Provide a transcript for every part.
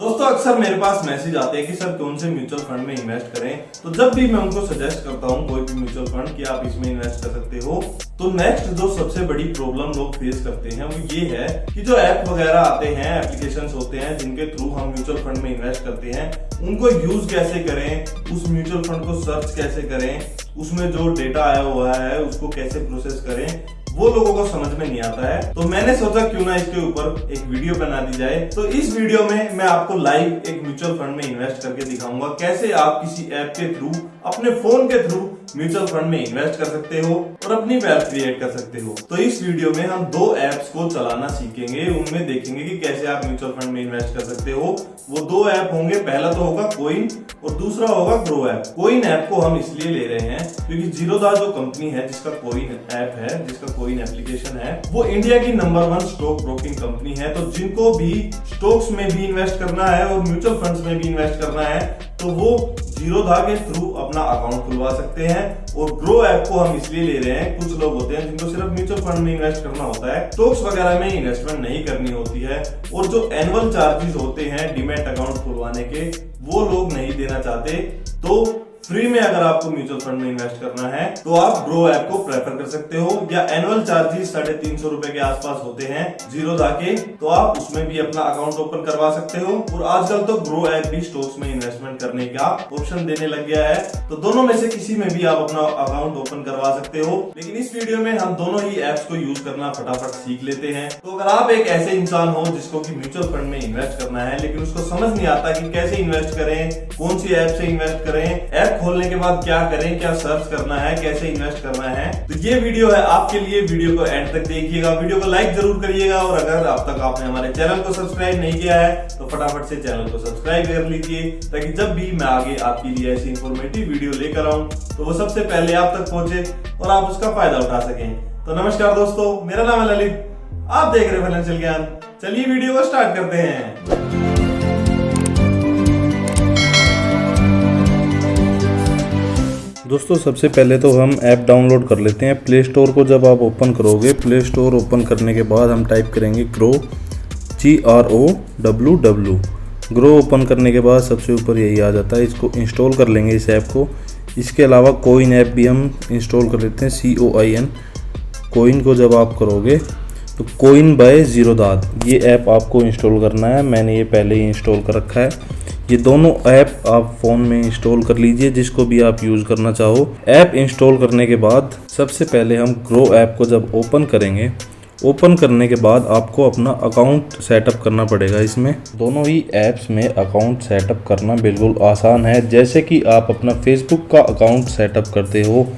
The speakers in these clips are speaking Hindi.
दोस्तों अक्सर मेरे पास मैसेज आते हैं कि सर कौन से म्यूचुअल फंड में इन्वेस्ट करें। तो जब भी मैं उनको सजेस्ट करता हूँ कोई भी म्यूचुअल फंड कि आप इसमें इन्वेस्ट कर सकते हो, तो नेक्स्ट जो सबसे बड़ी प्रॉब्लम लोग फेस करते हैं वो ये है कि जो ऐप वगैरह आते हैं, एप्लीकेशंस होते हैं जिनके थ्रू हम म्यूचुअल फंड में इन्वेस्ट करते हैं, उनको यूज कैसे करें, उस म्यूचुअल फंड को सर्च कैसे करें, उसमें जो डेटा आया हुआ है उसको कैसे प्रोसेस करें, वो लोगों को समझ में नहीं आता है। तो मैंने सोचा क्यों ना इसके ऊपर एक वीडियो बना दी जाए। तो इस वीडियो में मैं आपको लाइव एक म्यूचुअल फंड में इन्वेस्ट करके दिखाऊंगा कैसे आप किसी ऐप के थ्रू, अपने फोन के थ्रू म्यूचुअल फंड में इन्वेस्ट कर सकते हो और अपनी वेल्थ क्रिएट कर सकते हो। तो इस वीडियो में हम दो ऐप्स को चलाना सीखेंगे, उनमें देखेंगे कि कैसे आप म्यूचुअल फंड में इन्वेस्ट कर सकते हो। वो दो ऐप होंगे, पहला तो होगा कोइन और दूसरा होगा ग्रो ऐप। कोइन ऐप को हम इसलिए ले रहे हैं क्योंकि जीरोधा जो कंपनी है जिसका कोइन ऐप है, जिसका कोइन एप्लीकेशन है, वो इंडिया की नंबर 1 स्टॉक ब्रोकिंग कंपनी है। तो जिनको भी स्टॉक्स में भी इन्वेस्ट करना है और म्यूचुअल फंड्स में भी इन्वेस्ट करना है तो वो जीरोधा के थ्रू अपना अकाउंट खुलवा सकते हैं। और ग्रो ऐप को हम इसलिए ले रहे हैं, कुछ लोग होते हैं जिनको सिर्फ म्यूचुअल फंड में इन्वेस्ट करना होता है, स्टॉक्स वगैरह में इन्वेस्टमेंट नहीं करनी होती है, और जो एनुअल चार्जेस होते हैं डीमैट अकाउंट खुलवाने के वो लोग नहीं देना चाहते। तो फ्री में अगर आपको म्यूचुअल फंड में इन्वेस्ट करना है तो आप ग्रो ऐप को प्रेफर कर सकते हो, या एनुअल चार्जेस 350 रुपए के आसपास होते हैं जीरोधा के, तो आप उसमें भी अपना अकाउंट ओपन करवा सकते हो। और आजकल तो ग्रो ऐप भी स्टॉक्स में इन्वेस्टमेंट करने का ऑप्शन देने लग गया है, तो दोनों में से किसी में भी आप अपना अकाउंट ओपन करवा सकते हो। लेकिन इस वीडियो में हम दोनों ही एप्स को यूज करना फटाफट सीख लेते हैं। तो अगर आप एक ऐसे इंसान हो जिसको कि म्यूचुअल फंड में इन्वेस्ट करना है लेकिन उसको समझ नहीं आता कि कैसे इन्वेस्ट करें, कौन सी ऐप से इन्वेस्ट करें, ऐप खोलने के बाद क्या करें, क्या सर्च करना है, कैसे इन्वेस्ट करना है, तो ये वीडियो है आपके लिए। वीडियो को एंड तक देखिएगा, वीडियो को लाइक जरूर करिएगा, और अगर अब तक आपने हमारे चैनल को सब्सक्राइब नहीं किया है तो फटाफट से चैनल को सब्सक्राइब कर लीजिए, ताकि जब भी मैं आगे आपके लिए ऐसी इंफॉर्मेटिव वीडियो लेकर आऊं तो वो सबसे पहले आप तक पहुंचे और आप उसका फायदा उठा सकें। तो नमस्कार दोस्तों, मेरा नाम है ललित, आप देख रहे हैं फाइनेंशियल ज्ञान। चलिए वीडियो को स्टार्ट करते हैं। दोस्तों सबसे पहले तो हम ऐप डाउनलोड कर लेते हैं। प्ले स्टोर को जब आप ओपन करोगे, प्ले स्टोर ओपन करने के बाद हम टाइप करेंगे ग्रो, GROWW। ग्रो ओपन करने के बाद सबसे ऊपर यही आ जाता है, इसको इंस्टॉल कर लेंगे इस ऐप को। इसके अलावा कोइन ऐप भी हम इंस्टॉल कर लेते हैं, COIN। कोइन को जब आप करोगे तो कोइन बाय जीरोधा, ये ऐप आपको इंस्टॉल करना है। मैंने ये पहले ही इंस्टॉल कर रखा है। ये दोनों ऐप आप फ़ोन में इंस्टॉल कर लीजिए, जिसको भी आप यूज़ करना चाहो। ऐप इंस्टॉल करने के बाद सबसे पहले हम ग्रो ऐप को जब ओपन करेंगे, ओपन करने के बाद आपको अपना अकाउंट सेटअप करना पड़ेगा। इसमें दोनों ही ऐप्स में अकाउंट सेटअप करना बिल्कुल आसान है। जैसे कि आप अपना फेसबुक का अकाउंट सेटअप करते हो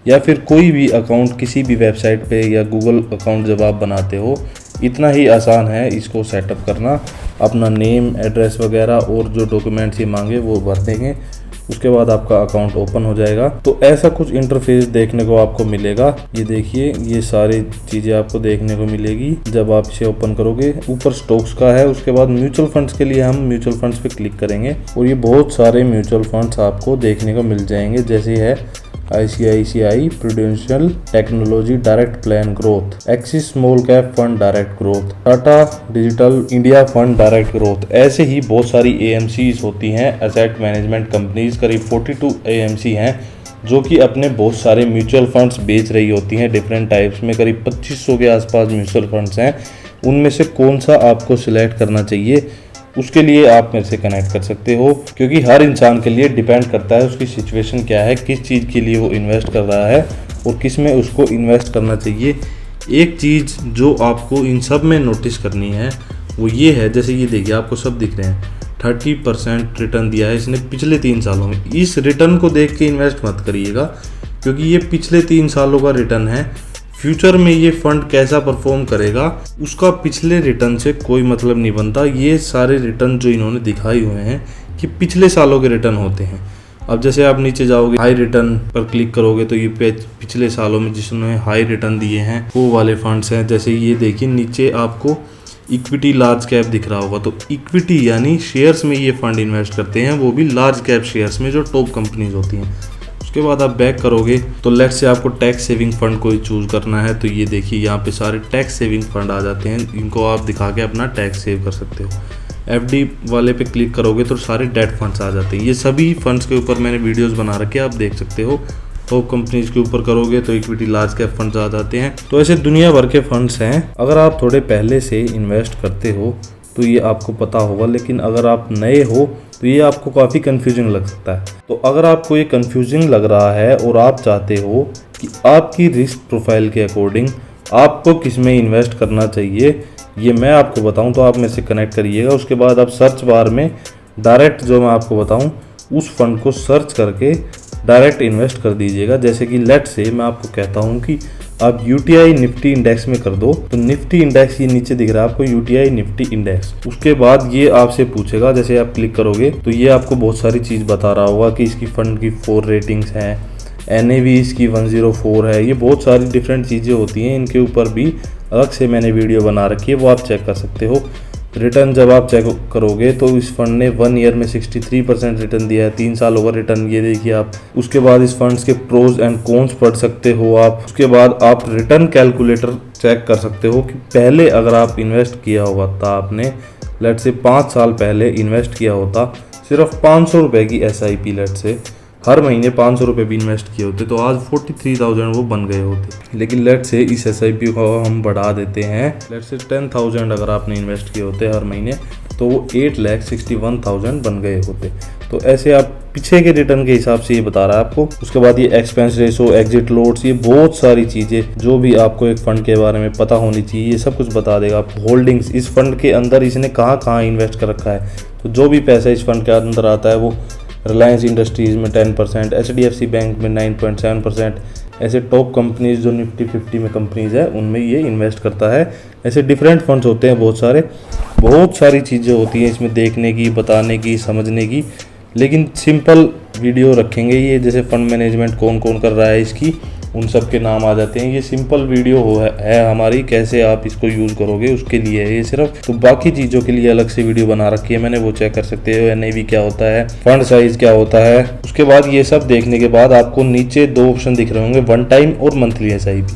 या फिर कोई भी अकाउंट किसी भी वेबसाइट पे, या गूगल अकाउंट जब आप बनाते हो, इतना ही आसान है इसको सेटअप करना। अपना नेम, एड्रेस वगैरह और जो डॉक्यूमेंट्स ये मांगे वो भर देंगे, उसके बाद आपका अकाउंट ओपन हो जाएगा। तो ऐसा कुछ इंटरफेस देखने को आपको मिलेगा। ये देखिए, ये सारी चीज़ें आपको देखने को मिलेगी जब आप इसे ओपन करोगे। ऊपर स्टॉक्स का है, उसके बाद म्यूचुअल फंड्स के लिए हम म्यूचुअल फंड्स पे क्लिक करेंगे और ये बहुत सारे म्यूचुअल फंड्स आपको देखने को मिल जाएंगे। जैसे है ICICI prudential technology direct plan growth, axis small cap fund direct growth, Tata digital India fund direct growth. ऐसे ही बहुत सारी AMCs होती हैं, एसेट मैनेजमेंट कंपनीज। करीब 42 AMC हैं जो कि अपने बहुत सारे म्यूचुअल फंड्स बेच रही होती हैं डिफरेंट टाइप्स में। करीब 2500 के आसपास म्यूचुअल फंड्स हैं। उनमें से कौन सा आपको सिलेक्ट करना चाहिए, उसके लिए आप मेरे से कनेक्ट कर सकते हो, क्योंकि हर इंसान के लिए डिपेंड करता है उसकी सिचुएशन क्या है, किस चीज़ के लिए वो इन्वेस्ट कर रहा है और किस में उसको इन्वेस्ट करना चाहिए। एक चीज़ जो आपको इन सब में नोटिस करनी है वो ये है, जैसे ये देखिए आपको सब दिख रहे हैं, 30% रिटर्न दिया है इसने पिछले 3 सालों में। इस रिटर्न को देख के इन्वेस्ट मत करिएगा, क्योंकि ये पिछले 3 सालों का रिटर्न है। फ्यूचर में ये फंड कैसा परफॉर्म करेगा उसका पिछले रिटर्न से कोई मतलब नहीं बनता। ये सारे रिटर्न जो इन्होंने दिखाए हुए हैं कि पिछले सालों के रिटर्न होते हैं। अब जैसे आप नीचे जाओगे, हाई रिटर्न पर क्लिक करोगे तो ये पिछले सालों में जिसने हाई रिटर्न दिए हैं वो वाले फंड्स हैं। जैसे ये देखिए, नीचे आपको इक्विटी लार्ज कैप दिख रहा होगा, तो इक्विटी यानी शेयर्स में ये फंड इन्वेस्ट करते हैं, वो भी लार्ज कैप शेयर्स में जो टॉप कंपनीज होती हैं। उसके बाद आप बैक करोगे तो लेट्स से आपको टैक्स सेविंग फंड कोई चूज करना है, तो ये देखिए यहाँ पे सारे टैक्स सेविंग फंड आ जाते हैं। इनको आप दिखा के अपना टैक्स सेव कर सकते हो। FD वाले पे क्लिक करोगे तो सारे डेट फंड्स आ जाते हैं। ये सभी फंड्स के ऊपर मैंने वीडियोस बना रखे हैं, आप देख सकते हो। टॉप कंपनीज के ऊपर करोगे तो इक्विटी लार्ज कैप फंड्स आ जाते हैं। तो ऐसे दुनिया भर के फंड्स हैं। अगर आप थोड़े पहले से इन्वेस्ट करते हो तो ये आपको पता होगा, लेकिन अगर आप नए हो तो ये आपको काफ़ी कंफ्यूजिंग लग सकता है। तो अगर आपको ये कंफ्यूजिंग लग रहा है और आप चाहते हो कि आपकी रिस्क प्रोफाइल के अकॉर्डिंग आपको किस में इन्वेस्ट करना चाहिए, ये मैं आपको बताऊं, तो आप मेरे से कनेक्ट करिएगा। उसके बाद आप सर्च बार में डायरेक्ट जो मैं आपको बताऊं उस फंड को सर्च करके डायरेक्ट इन्वेस्ट कर दीजिएगा। जैसे कि लेट से मैं आपको कहता हूं कि आप UTI निफ्टी इंडेक्स में कर दो, तो निफ्टी इंडेक्स ये नीचे दिख रहा है आपको, UTI निफ्टी इंडेक्स। उसके बाद ये आपसे पूछेगा, जैसे आप क्लिक करोगे तो ये आपको बहुत सारी चीज़ बता रहा होगा कि इसकी फंड की 4 रेटिंग्स हैं, NAV इसकी 104 है। ये बहुत सारी डिफरेंट चीज़ें होती हैं, इनके ऊपर भी अलग से मैंने वीडियो बना रखी है, वो आप चेक कर सकते हो। रिटर्न जब आप चेक करोगे तो इस फंड ने 1 ईयर में 63% रिटर्न दिया है, 3 साल होगा रिटर्न, ये देखिए आप। उसके बाद इस फंड्स के प्रोज एंड कॉन्स पढ़ सकते हो आप। उसके बाद आप रिटर्न कैलकुलेटर चेक कर सकते हो कि पहले अगर आप इन्वेस्ट किया हुआ था, आपने लेट से 5 साल पहले इन्वेस्ट किया होता सिर्फ 500 रुपये की SIP, लेट से हर महीने 500 रुपये भी इन्वेस्ट किए होते तो आज 43,000 वो बन गए होते। लेकिन लेट से इस SIP को हम बढ़ा देते हैं, लेट से 10,000 अगर आपने इन्वेस्ट किए होते हर महीने तो वो 8,61,000 बन गए होते। तो ऐसे आप पीछे के रिटर्न के हिसाब से ये बता रहा है आपको। उसके बाद ये एक्सपेंस रेशो, एग्जिट लोड्स, ये बहुत सारी चीज़ें जो भी आपको एक फ़ंड के बारे में पता होनी चाहिए, ये सब कुछ बता देगा आपको। होल्डिंग्स, इस फंड के अंदर इसने कहाँ कहाँ इन्वेस्ट कर रखा है, तो जो भी पैसा इस फंड के अंदर आता है वो रिलायंस इंडस्ट्रीज़ में 10%, HDFC बैंक में 9.7%, ऐसे टॉप कंपनीज जो निफ्टी 50 में कंपनीज है उनमें ये इन्वेस्ट करता है। ऐसे डिफरेंट फंड्स होते हैं बहुत सारे, बहुत सारी चीज़ें होती हैं इसमें देखने की, बताने की, समझने की। लेकिन सिंपल वीडियो रखेंगे ये, जैसे फंड मैनेजमेंट कौन कौन कर रहा है इसकी, उन सब के नाम आ जाते हैं। ये सिंपल वीडियो है हमारी, कैसे आप इसको यूज़ करोगे उसके लिए है ये सिर्फ। तो बाकी चीज़ों के लिए अलग से वीडियो बना रखी है मैंने, वो चेक कर सकते हो। NAV क्या होता है, फंड साइज क्या होता है। उसके बाद ये सब देखने के बाद आपको नीचे 2 ऑप्शन दिख रहे होंगे, 1 टाइम और मंथली SIP।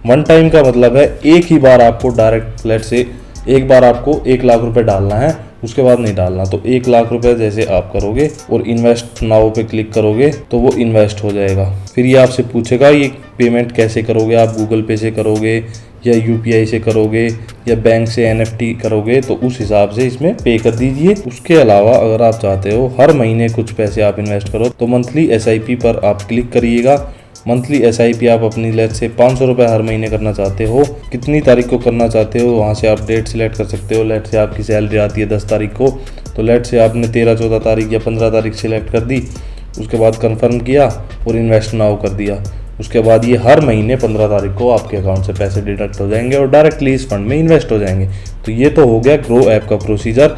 1 टाइम का मतलब है एक ही बार आपको डायरेक्ट फ्लैट से एक बार आपको 1 लाख रुपए डालना है, उसके बाद नहीं डालना। तो 1 लाख रुपए जैसे आप करोगे और इन्वेस्ट नाउ पे क्लिक करोगे तो वो इन्वेस्ट हो जाएगा। फिर ये आपसे पूछेगा ये पेमेंट कैसे करोगे, आप गूगल पे से करोगे या UPI से करोगे या बैंक से NFT करोगे, तो उस हिसाब से इसमें पे कर दीजिए। उसके अलावा अगर आप चाहते हो हर महीने कुछ पैसे आप इन्वेस्ट करो तो मंथली SIP पर आप क्लिक करिएगा। मंथली SIP आप अपनी लेट से 500 रुपये हर महीने करना चाहते हो, कितनी तारीख को करना चाहते हो वहाँ से आप डेट सिलेक्ट कर सकते हो। लेट से आपकी सैलरी आती है 10 तारीख को, तो लेट से आपने 13, 14 तारीख या 15 तारीख सिलेक्ट कर दी, उसके बाद कंफर्म किया और इन्वेस्ट नाउ कर दिया। उसके बाद ये हर महीने 15 तारीख को आपके अकाउंट से पैसे डिडक्ट हो जाएंगे और डायरेक्टली इस फंड में इन्वेस्ट हो जाएंगे। तो ये तो हो गया ग्रो ऐप का प्रोसीजर।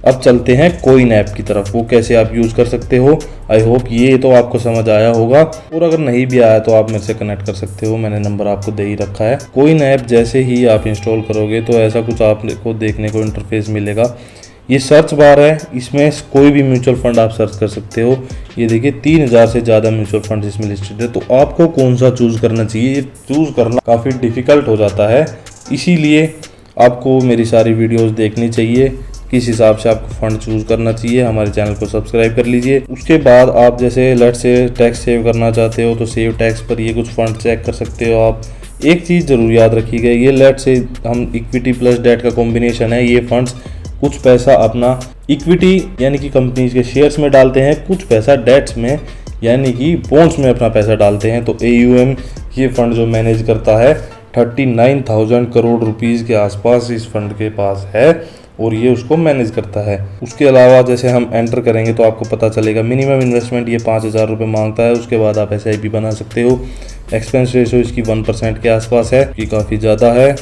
अब चलते हैं कोइन ऐप की तरफ, वो कैसे आप यूज़ कर सकते हो। आई होप ये तो आपको समझ आया होगा, और अगर नहीं भी आया तो आप मेरे से कनेक्ट कर सकते हो, मैंने नंबर आपको दे ही रखा है। कोइन ऐप जैसे ही आप इंस्टॉल करोगे तो ऐसा कुछ आपको देखने को इंटरफेस मिलेगा। ये सर्च बार है, इसमें कोई भी म्यूचुअल फंड आप सर्च कर सकते हो। ये देखिए 3000 से ज़्यादा म्यूचुअल फंड इसमें लिस्टेड है। तो आपको कौन सा चूज़ करना चाहिए, ये चूज़ करना काफ़ी डिफ़िकल्ट हो जाता है, इसीलिए आपको मेरी सारी वीडियोस देखनी चाहिए, किस हिसाब से आपको फंड चूज़ करना चाहिए। हमारे चैनल को सब्सक्राइब कर लीजिए। उसके बाद आप जैसे लेट से टैक्स सेव करना चाहते हो तो सेव टैक्स पर ये कुछ फंड चेक कर सकते हो आप। एक चीज़ ज़रूर याद रखिएगा, ये लेट से हम इक्विटी प्लस डेट का कॉम्बिनेशन है। ये फंड्स कुछ पैसा अपना इक्विटी यानी कि कंपनीज के शेयर्स में डालते हैं, कुछ पैसा डेट्स में यानी कि बॉन्ड्स में अपना पैसा डालते हैं। तो AUM ये फंड जो मैनेज करता है 39,000 करोड़ रुपीज़ के आसपास इस फंड के पास है और ये उसको मैनेज करता है। उसके अलावा जैसे हम एंटर करेंगे तो आपको पता चलेगा मिनिमम इन्वेस्टमेंट ये 5,000 रुपये मांगता है। उसके बाद आप SIP बना सकते हो। एक्सपेंस रेशो इसकी 1% के आसपास है, ये काफ़ी ज़्यादा है।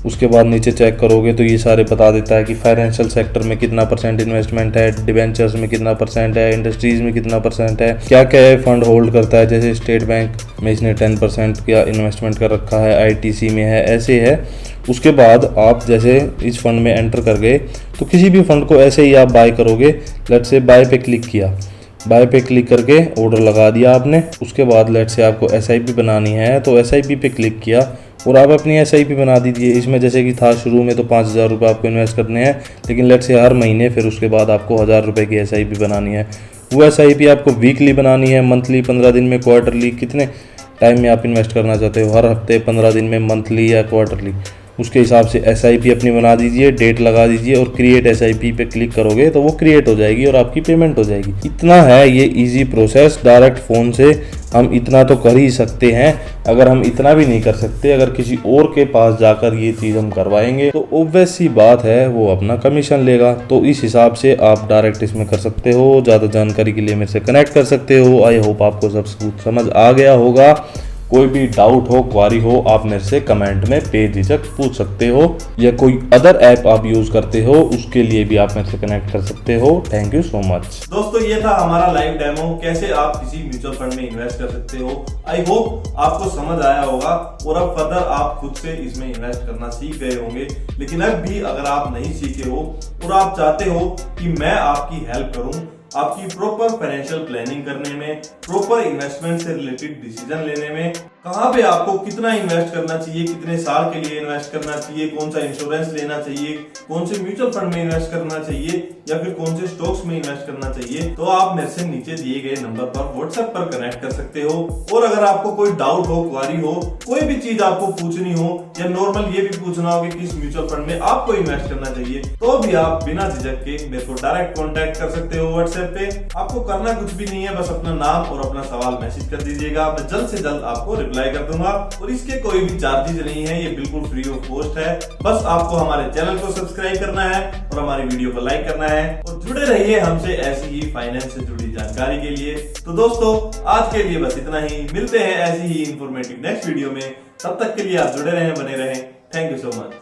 उसके बाद नीचे चेक करोगे तो ये सारे बता देता है कि फाइनेंशियल सेक्टर में कितना % इन्वेस्टमेंट है, डिवेंचर्स में कितना % है, इंडस्ट्रीज़ में कितना % है, क्या क्या है फंड होल्ड करता है। जैसे स्टेट बैंक में इसने 10% का इन्वेस्टमेंट कर रखा है, ITC में है, ऐसे है। उसके बाद आप जैसे इस फंड में एंटर कर गए तो किसी भी फंड को ऐसे ही आप बाय करोगे। लेट से बाय पे क्लिक किया, बाय पे क्लिक करके ऑर्डर लगा दिया आपने। उसके बाद लेट से आपको SIP बनानी है तो SIP पे क्लिक किया और आप अपनी SIP बना दीजिए। इसमें जैसे कि था शुरू में तो 5,000 रुपये आपको इन्वेस्ट करने हैं, लेकिन लेट से हर महीने फिर उसके बाद आपको 1,000 रुपये की SIP बनानी है। वो SIP आपको वीकली बनानी है, मंथली, 15 दिन में, क्वार्टरली, कितने टाइम में आप इन्वेस्ट करना चाहते हो, हर हफ्ते, 15 दिन में, मंथली या क्वार्टरली, उसके हिसाब से SIP अपनी बना दीजिए, डेट लगा दीजिए और क्रिएट SIP पे क्लिक करोगे तो वो क्रिएट हो जाएगी और आपकी पेमेंट हो जाएगी। इतना है ये इजी प्रोसेस। डायरेक्ट फ़ोन से हम इतना तो कर ही सकते हैं। अगर हम इतना भी नहीं कर सकते, अगर किसी और के पास जाकर ये चीज़ हम करवाएंगे तो ऑब्वियस सी बात है वो अपना कमीशन लेगा। तो इस हिसाब से आप डायरेक्ट इसमें कर सकते हो। ज़्यादा जानकारी के लिए मेरे से कनेक्ट कर सकते हो। आई होप आपको सब कुछ समझ आ गया होगा। कोई भी डाउट हो, क्वारी हो, आप मेरे से कमेंट में बेझिझक पूछ सकते हो, या कोई अदर ऐप आप यूज करते हो उसके लिए भी आप मेरे से कनेक्ट कर सकते हो। Thank you so much. दोस्तों ये था हमारा लाइव डेमो, कैसे आप किसी म्यूचुअल फंड में इन्वेस्ट कर सकते हो। आई होप आपको समझ आया होगा और अब फर्दर आप खुद से इसमें इन्वेस्ट करना सीख गए होंगे। लेकिन अब भी अगर आप नहीं सीखे हो और आप चाहते हो कि मैं आपकी हेल्प करूं आपकी प्रॉपर फाइनेंशियल प्लानिंग करने में, प्रॉपर इन्वेस्टमेंट से रिलेटेड डिसीजन लेने में, कहां पे आपको कितना इन्वेस्ट करना चाहिए, कितने साल के लिए इन्वेस्ट करना चाहिए, कौन सा इंश्योरेंस लेना चाहिए, कौन से म्यूचुअल फंड में इन्वेस्ट करना चाहिए या फिर कौन से स्टॉक्स में इन्वेस्ट करना चाहिए, तो आप मेरे से नीचे दिए गए नंबर पर व्हाट्सएप पर कनेक्ट कर सकते हो। और अगर आपको कोई डाउट हो, क्वारी हो, कोई भी चीज आपको पूछनी हो या नॉर्मल ये भी पूछना हो कि किस म्यूचुअल फंड में आपको इन्वेस्ट करना चाहिए, तो भी आप बिना झिझक के मेरे को डायरेक्ट कॉन्टेक्ट कर सकते हो व्हाट्सएप पे। आपको करना कुछ भी नहीं है, बस अपना नाम और अपना सवाल मैसेज कर दीजिएगा, मैं जल्द से जल्द आपको रिप्लाई कर दूंगा। और इसके कोई भी चार्जेस नहीं है, ये बिल्कुल फ्री ऑफ कॉस्ट है। बस आपको हमारे चैनल को सब्सक्राइब करना है और हमारी वीडियो को लाइक करना है और जुड़े रहिए हमसे ऐसी ही फाइनेंस से जुड़ी जानकारी के लिए। तो दोस्तों आज के लिए बस इतना ही, मिलते हैं ऐसी ही इंफॉर्मेटिव नेक्स्ट वीडियो में। तब तक के लिए आप जुड़े रहें, बने रहें। Thank you so much.